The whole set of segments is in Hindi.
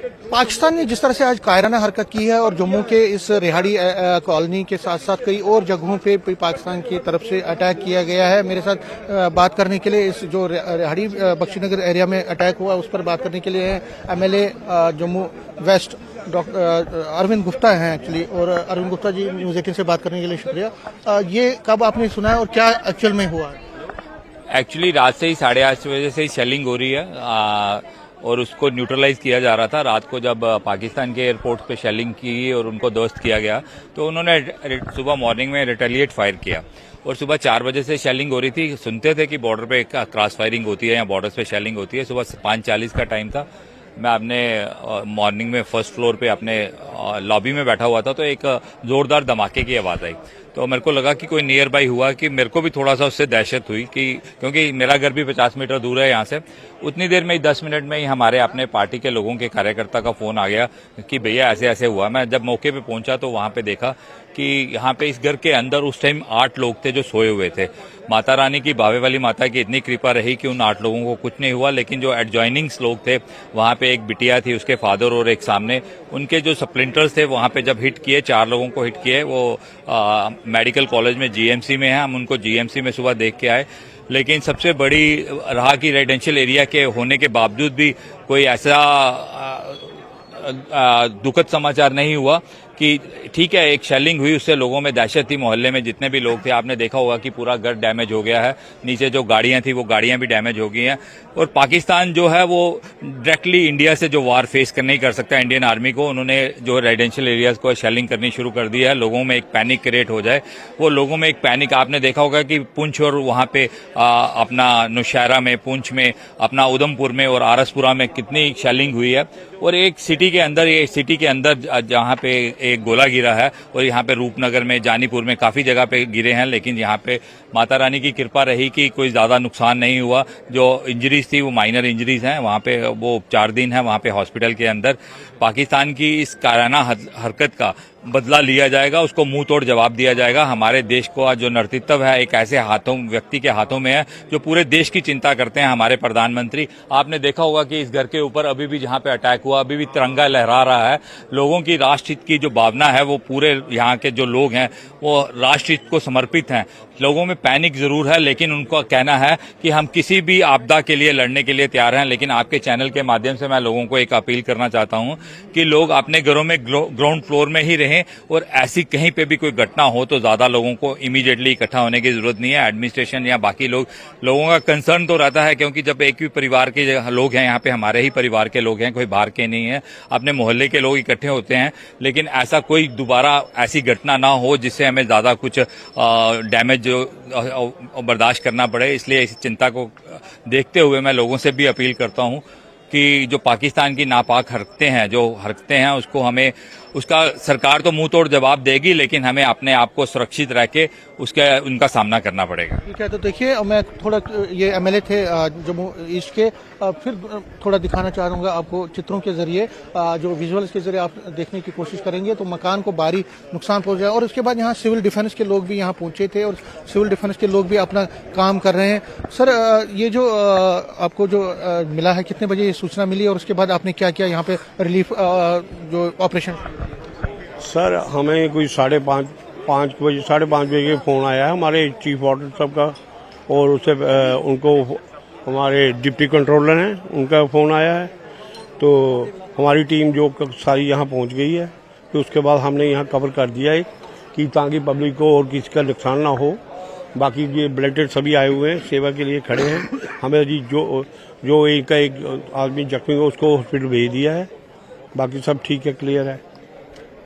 पाकिस्तान ने जिस तरह से आज कायराना हरकत की है और जम्मू के इस रिहाड़ी कॉलोनी के साथ साथ कई और जगहों पे पाकिस्तान की तरफ से अटैक किया गया है। मेरे साथ बात करने के लिए इस जो रिहाड़ी बख्शीनगर एरिया में अटैक हुआ उस पर बात करने के लिए MLA Jammu west doctor Arvind Gupta हैं एक्चुअली। और अरविंद गुप्ता जी, न्यूज़ 18 से बात करने के लिए शुक्रिया। ये कब आपने सुना है और क्या एक्चुअल में हुआ है? एक्चुअली रात से ही 8:30 बजे से ही शेलिंग हो रही है और उसको न्यूट्रलाइज किया जा रहा था। रात को जब पाकिस्तान के एयरपोर्ट पे शेलिंग की और उनको ध्वस्त किया गया तो उन्होंने सुबह मॉर्निंग में रिटेलिएट फायर किया और सुबह 4 बजे से शेलिंग हो रही थी। सुनते थे कि बॉर्डर पे क्रॉस फायरिंग होती है या बॉर्डर्स पे शेलिंग होती है। सुबह 5:40 का टाइम था। मैं अपने मॉर्निंग में फर्स्ट फ्लोर पे अपने लॉबी में बैठा हुआ था तो एक जोरदार धमाके की आवाज आई तो मेरे को लगा कि कोई नियर बाई हुआ कि मेरे को भी थोड़ा सा उससे दहशत हुई कि क्योंकि मेरा घर भी 50 मीटर दूर है यहाँ से। उतनी देर में ही 10 मिनट में ही हमारे अपने पार्टी के लोगों के कार्यकर्ता का फोन आ गया कि भैया ऐसे ऐसे हुआ। मैं जब मौके पे पहुंचा तो वहां पे देखा कि यहाँ पे इस घर के अंदर उस टाइम 8 लोग थे जो सोए हुए थे। माता रानी की बावे वाली माता की इतनी कृपा रही कि उन 8 लोगों को कुछ नहीं हुआ, लेकिन जो एडजॉइनिंग्स लोग थे वहां पे एक बिटिया थी, उसके फादर और एक सामने उनके जो स्प्लिंटर्स थे वहां पे जब हिट किए, 4 लोगों को हिट किए। वो मेडिकल कॉलेज में जीएमसी में है, हम उनको जीएमसी में सुबह देख के आए। लेकिन सबसे बड़ी रहा कि रेजिडेंशियल एरिया के होने के बावजूद भी कोई ऐसा दुखद समाचार नहीं हुआ कि ठीक है एक शेलिंग हुई, उससे लोगों में दहशत थी। मोहल्ले में जितने भी लोग थे आपने देखा होगा कि पूरा घर डैमेज हो गया है। नीचे जो गाड़ियां थी वो गाड़ियां भी डैमेज हो गई हैं। और पाकिस्तान जो है वो डायरेक्टली इंडिया से जो वार फेस नहीं कर सकता इंडियन आर्मी को, उन्होंने जो रेजिडेंशियल एरियाज को शेलिंग करनी शुरू कर दी है। लोगों में एक पैनिक क्रिएट हो जाए, वो लोगों में एक पैनिक आपने देखा होगा कि पुंछ और वहां पे अपना नौशहरा में, पुंछ में, अपना उधमपुर में और आरसपुरा में कितनी शेलिंग हुई है। और एक सिटी के अंदर जहां पे एक गोला गिरा है और यहाँ पे रूपनगर में, जानीपुर में काफी जगह पे गिरे हैं, लेकिन यहाँ पे माता रानी की कृपा रही कि कोई ज्यादा नुकसान नहीं हुआ। जो इंजरीज थी वो माइनर इंजरीज हैं। वहाँ पे वो 4 दिन है वहाँ पे हॉस्पिटल के अंदर। पाकिस्तान की इस कायराना हरकत का बदला लिया जाएगा, उसको मुंह तोड़ जवाब दिया जाएगा। हमारे देश को आज जो नेतृत्व है एक ऐसे व्यक्ति के हाथों में है जो पूरे देश की चिंता करते हैं, हमारे प्रधानमंत्री। आपने देखा होगा कि इस घर के ऊपर अभी भी जहां पे अटैक हुआ अभी भी तिरंगा लहरा रहा है। लोगों की राष्ट्रहित की जो भावना है वो पूरे यहाँ के जो लोग हैं वो राष्ट्रहित को समर्पित हैं। लोगों में पैनिक जरूर है, लेकिन उनका कहना है कि हम किसी भी आपदा के लिए लड़ने के लिए तैयार हैं। लेकिन आपके चैनल के माध्यम से मैं लोगों को एक अपील करना चाहता हूं कि लोग अपने घरों में ग्राउंड फ्लोर में ही रहें और ऐसी कहीं पे भी कोई घटना हो तो ज्यादा लोगों को इमीडिएटली इकट्ठा होने की जरूरत नहीं है। एडमिनिस्ट्रेशन या बाकी लोगों का कंसर्न तो रहता है, क्योंकि जब एक भी परिवार के लोग हैं, यहाँ पे हमारे ही परिवार के लोग हैं, कोई बाहर के नहीं है, अपने मोहल्ले के लोग इकट्ठे होते हैं। लेकिन ऐसा कोई दोबारा ऐसी घटना ना हो जिससे हमें ज्यादा कुछ डैमेज बर्दाश्त करना पड़े। इसलिए इस चिंता को देखते हुए मैं लोगों से भी अपील करता हूं कि जो पाकिस्तान की नापाक हरकतें हैं उसको हमें, उसका सरकार तो मुंह तोड़ जवाब देगी, लेकिन हमें अपने आप को सुरक्षित रह के उनका सामना करना पड़ेगा। ठीक है, तो देखिए मैं थोड़ा, ये एमएलए थे जम्मू ईस्ट के, फिर थोड़ा दिखाना चाहूँगा आपको चित्रों के जरिए, जो विजुअल्स के जरिए आप देखने की कोशिश करेंगे तो मकान को भारी नुकसान पहुंचा। और उसके बाद यहाँ सिविल डिफेंस के लोग भी यहाँ पहुंचे थे और सिविल डिफेंस के लोग भी अपना काम कर रहे हैं। सर, ये जो आपको जो मिला है, कितने बजे ये सूचना मिली और उसके बाद आपने क्या किया यहाँ पे रिलीफ जो ऑपरेशन? सर, हमें कोई 5:30 बजे फ़ोन आया है हमारे चीफ ऑडिटर साहब का, और उससे उनको हमारे डिप्टी कंट्रोलर हैं उनका फ़ोन आया है। तो हमारी टीम जो सारी यहाँ पहुँच गई है, तो उसके बाद हमने यहाँ कवर कर दिया है कि ताकि पब्लिक को और किसी का नुकसान ना हो। बाकी ये ब्लडेड सभी आए हुए हैं, सेवा के लिए खड़े हैं। हमें जी जो एक आदमी जख्मी हो उसको हॉस्पिटल भेज दिया है, बाकी सब ठीक है, क्लियर है।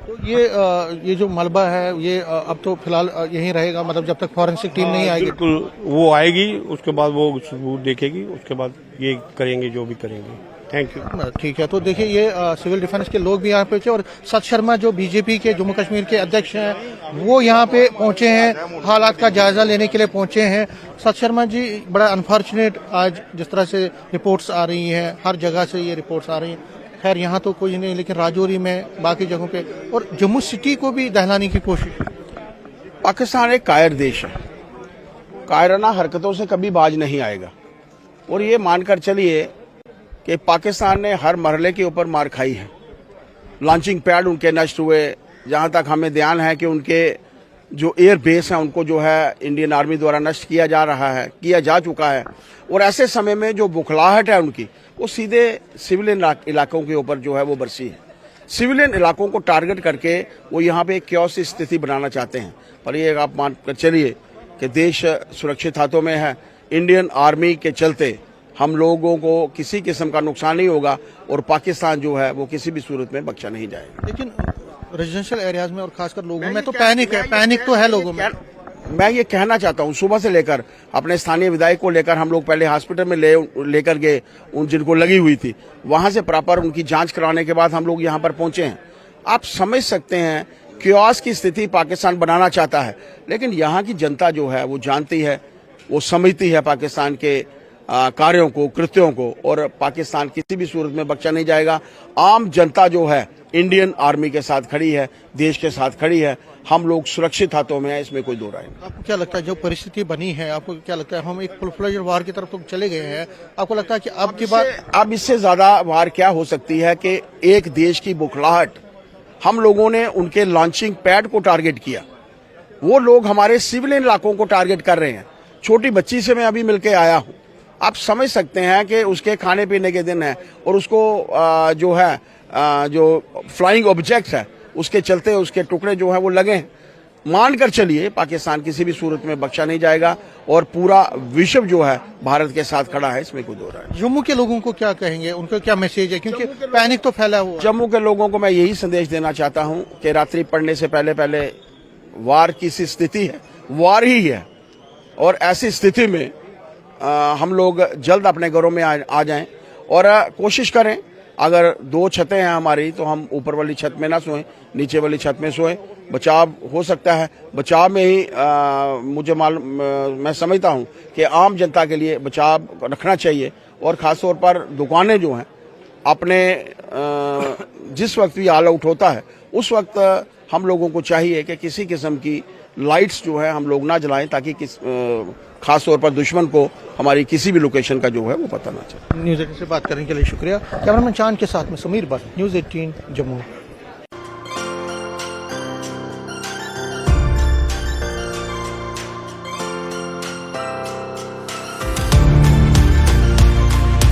तो ये जो मलबा है ये अब तो फिलहाल यहीं रहेगा, मतलब जब तक फॉरेंसिक टीम नहीं आएगी? बिल्कुल, वो आएगी, उसके बाद वो सबूत देखेगी, उसके बाद ये करेंगे जो भी करेंगे। Thank you. ठीक है, तो देखिए ये सिविल डिफेंस के लोग भी यहाँ पे पहुंचे और सत शर्मा जो बीजेपी के जम्मू कश्मीर के अध्यक्ष हैं वो यहाँ पे पहुंचे हैं, हालात का जायजा लेने के लिए पहुंचे हैं। सत शर्मा जी, बड़ा अनफॉर्चुनेट आज जिस तरह से रिपोर्ट्स आ रही हैं, हर जगह से ये रिपोर्ट्स आ रही हैं। खैर यहाँ तो कोई नहीं, लेकिन राजौरी में, बाकी जगहों पे और जम्मू सिटी को भी दहलाने की कोशिश। पाकिस्तान एक कायर देश है, कायराना हरकतों से कभी बाज नहीं आएगा। और ये मानकर चलिए कि पाकिस्तान ने हर मरहले के ऊपर मार खाई है। लॉन्चिंग पैड उनके नष्ट हुए, जहां तक हमें ध्यान है कि उनके जो एयर बेस है उनको जो है इंडियन आर्मी द्वारा नष्ट किया जा चुका है। और ऐसे समय में जो बुखलाहट है उनकी, वो सीधे सिविलियन इलाकों के ऊपर जो है वो बरसी है। सिविलियन इलाकों को टारगेट करके वो यहाँ पे एक क्योस की स्थिति बनाना चाहते हैं। पर ये आप मान कर चलिए कि देश सुरक्षित हाथों में है। इंडियन आर्मी के चलते हम लोगों को किसी किस्म का नुकसान नहीं होगा और पाकिस्तान जो है वो किसी भी सूरत में बख्शा नहीं जाएगा। लेकिन रेजिडेंशियल एरियाज में और खासकर लोगों में तो पैनिक तो है लोगों में। मैं ये कहना चाहता हूँ, सुबह से लेकर अपने स्थानीय विधायक को लेकर हम लोग पहले हॉस्पिटल में लेकर गए, उन जिनको लगी हुई थी, वहां से प्रॉपर उनकी जांच कराने के बाद हम लोग यहाँ पर पहुंचे हैं। आप समझ सकते हैं क्योस की स्थिति पाकिस्तान बनाना चाहता है, लेकिन यहाँ की जनता जो है वो जानती है, वो समझती है पाकिस्तान के कार्यों को, कृत्यों को, और पाकिस्तान किसी भी सूरत में बख्शा नहीं जाएगा। आम जनता जो है इंडियन आर्मी के साथ खड़ी है, देश के साथ खड़ी है। हम लोग सुरक्षित हाथों में हैं, इसमें कोई दो राय नहीं। आपको क्या लगता है जो परिस्थिति बनी है, आपको क्या लगता है हम एक फुल फ्लेज्ड वार की तरफ तो चले गए हैं? आपको लगता है कि अब की बात अब इससे ज्यादा वार क्या हो सकती है कि एक देश की बुखलाहट, हम लोगों ने उनके लॉन्चिंग पैड को टारगेट किया, वो लोग हमारे सिविलियन इलाकों को टारगेट कर रहे हैं। छोटी बच्ची से मैं अभी मिलके आया हूं, आप समझ सकते हैं कि उसके खाने पीने के दिन है और उसको जो है जो फ्लाइंग ऑब्जेक्ट है उसके चलते उसके टुकड़े जो है वो लगे हैं। मानकर चलिए पाकिस्तान किसी भी सूरत में बख्शा नहीं जाएगा और पूरा विश्व जो है भारत के साथ खड़ा है, इसमें कोई दो राय नहीं। जम्मू के लोगों को क्या कहेंगे, उनको क्या मैसेज है, क्योंकि पैनिक तो फैला हुआ है। जम्मू के लोगों को मैं यही संदेश देना चाहता हूं कि रात्रि पड़ने से पहले वार की सी स्थिति है, वार ही है, और ऐसी स्थिति में हम लोग जल्द अपने घरों में आ जाएं और कोशिश करें। अगर दो छतें हैं हमारी तो हम ऊपर वाली छत में ना सोएं, नीचे वाली छत में सोएं। बचाव हो सकता है, बचाव में ही मैं समझता हूं कि आम जनता के लिए बचाव रखना चाहिए। और खासतौर पर दुकानें जो हैं, अपने जिस वक्त भी ऑल आउट होता है उस वक्त हम लोगों को चाहिए कि किसी किस्म की लाइट्स जो है हम लोग ना जलाएं, ताकि खास तौर पर दुश्मन को हमारी किसी भी लोकेशन का जो है वो पता ना चले। न्यूज़ 18 से बात करने के लिए शुक्रिया। कैमरामैन चांद के साथ में समीर बट, न्यूज़ 18 जम्मू।